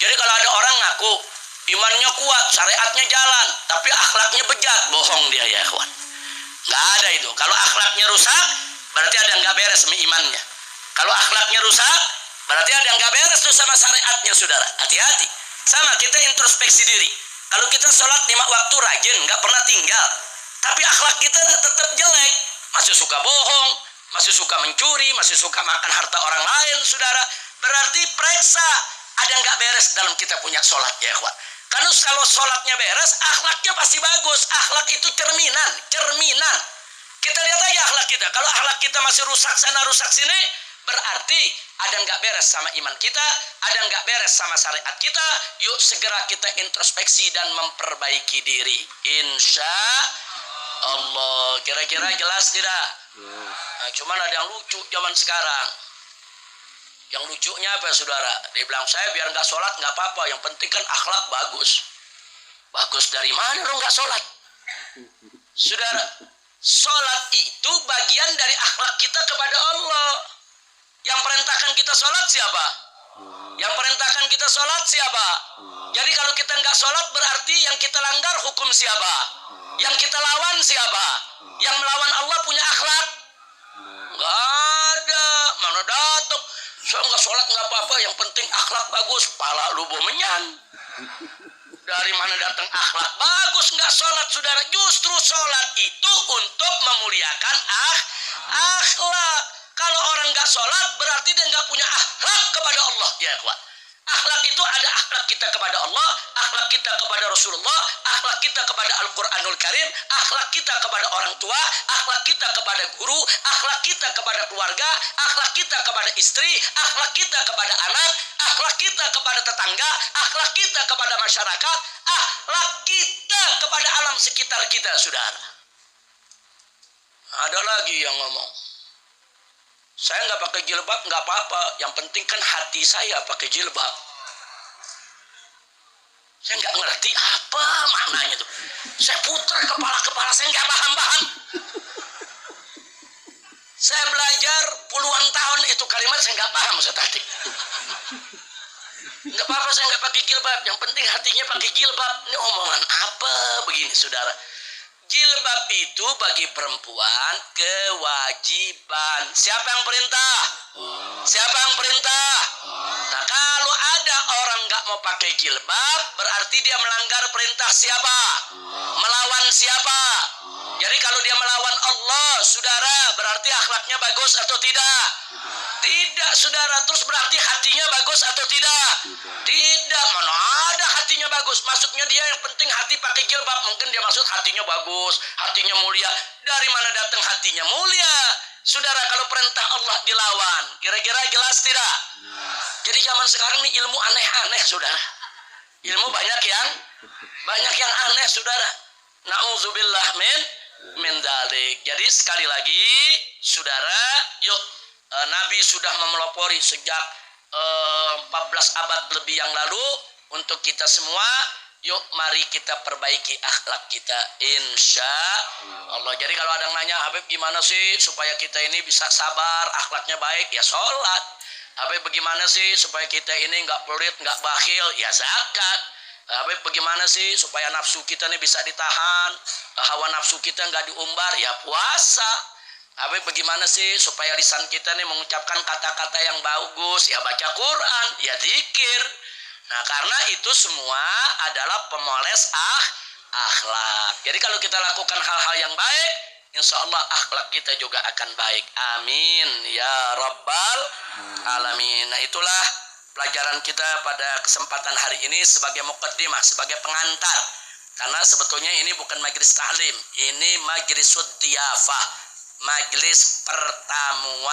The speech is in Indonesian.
Jadi kalau ada orang ngaku imannya kuat, syariatnya jalan, tapi akhlaknya bejat, bohong dia ya ikhwan. Nggak ada itu. Kalau akhlaknya rusak, berarti ada yang nggak beres sama imannya. Kalau akhlaknya rusak, berarti ada yang nggak beres tuh sama syariatnya, saudara. Hati-hati. Sama, kita introspeksi diri. Kalau kita sholat 5 waktu rajin, nggak pernah tinggal, tapi akhlak kita tetap jelek, masih suka bohong, masih suka mencuri, masih suka makan harta orang lain, saudara. Berarti periksa, ada yang nggak beres dalam kita punya sholat ya ikhwan. Karena kalau sholatnya beres, akhlaknya pasti bagus. Akhlak itu cerminan. Kita lihat aja akhlak kita. Kalau akhlak kita masih rusak sana, rusak sini, berarti ada nggak beres sama iman kita, ada nggak beres sama syariat kita. Yuk segera kita introspeksi dan memperbaiki diri. Insya Allah. Kira-kira jelas tidak? Nah, cuman ada yang lucu zaman sekarang. Yang lucunya apa saudara? Dia bilang, saya biar nggak sholat nggak apa-apa, yang penting kan akhlak bagus. Bagus dari mana lo nggak sholat? Saudara, sholat itu bagian dari akhlak kita kepada Allah. Yang perintahkan kita sholat siapa? Yang perintahkan kita sholat siapa? Jadi kalau kita nggak sholat berarti yang kita langgar hukum siapa? Yang kita lawan siapa? Yang melawan Allah punya akhlak? Nggak ada. Mana datang? Saya nggak sholat nggak apa-apa, yang penting akhlak bagus. Pala lu bomenyan. Dari mana datang akhlak bagus? Nggak sholat saudara. Justru sholat itu untuk memuliakan akhlak. Kalau orang nggak sholat berarti dia nggak punya akhlak kepada Allah ya ikhwan. Akhlak itu ada akhlak kita kepada Allah, akhlak kita kepada Rasulullah, akhlak kita kepada Al-Quranul Karim, akhlak kita kepada orang tua, akhlak kita kepada guru, akhlak kita kepada keluarga, akhlak kita kepada istri, akhlak kita kepada anak, akhlak kita kepada tetangga, akhlak kita kepada masyarakat, akhlak kita kepada alam sekitar kita, saudara. Ada lagi yang ngomong, saya nggak pakai jilbab nggak apa-apa, yang penting kan hati saya pakai jilbab. Saya nggak ngerti apa maknanya tuh. Saya putar kepala saya nggak paham. Saya belajar puluhan tahun itu kalimat saya nggak paham tadi. Nggak apa-apa saya nggak pakai jilbab, yang penting hatinya pakai jilbab. Ini omongan apa begini saudara? Jilbab itu bagi perempuan kewajiban. Siapa yang perintah? Siapa yang perintah? Nah kalau ada orang nggak mau pakai jilbab, berarti dia melanggar perintah siapa? Melawan siapa? Jadi kalau dia melawan Allah, saudara, berarti akhlaknya bagus atau tidak? Tidak, saudara. Terus berarti hatinya bagus atau tidak? Tidak. Mana ada hatinya bagus? Maksudnya dia yang penting hati pakai jilbab. Mungkin dia maksud hatinya bagus, hatinya mulia. Dari mana datang hatinya mulia? Saudara, kalau perintah Allah dilawan, kira-kira jelas tidak? Jadi zaman sekarang ini ilmu aneh-aneh, saudara. Ilmu banyak yang aneh, saudara. Na'udzubillah min dzalik. Jadi sekali lagi, saudara, yuk Nabi sudah memelopori sejak 14 abad lebih yang lalu untuk kita semua. Yuk mari kita perbaiki akhlak kita, insya Allah. Jadi kalau ada yang nanya, Habib gimana sih supaya kita ini bisa sabar, akhlaknya baik? Ya sholat. Habib bagaimana sih supaya kita ini nggak pelit, nggak bakhil? Ya zakat. Habib bagaimana sih supaya nafsu kita ini bisa ditahan, hawa nafsu kita nggak diumbar? Ya puasa. Habib bagaimana sih supaya lisan kita ini mengucapkan kata-kata yang bagus? Ya baca Quran, ya zikir. Nah karena itu semua adalah pemoles akhlak. Jadi kalau kita lakukan hal-hal yang baik, insya Allah akhlak kita juga akan baik. Amin ya rabbal alamin. Nah itulah pelajaran kita pada kesempatan hari ini sebagai muqaddimah, sebagai pengantar. Karena sebetulnya ini bukan majlis ta'lim, ini majlis diyafah, majlis pertamuan.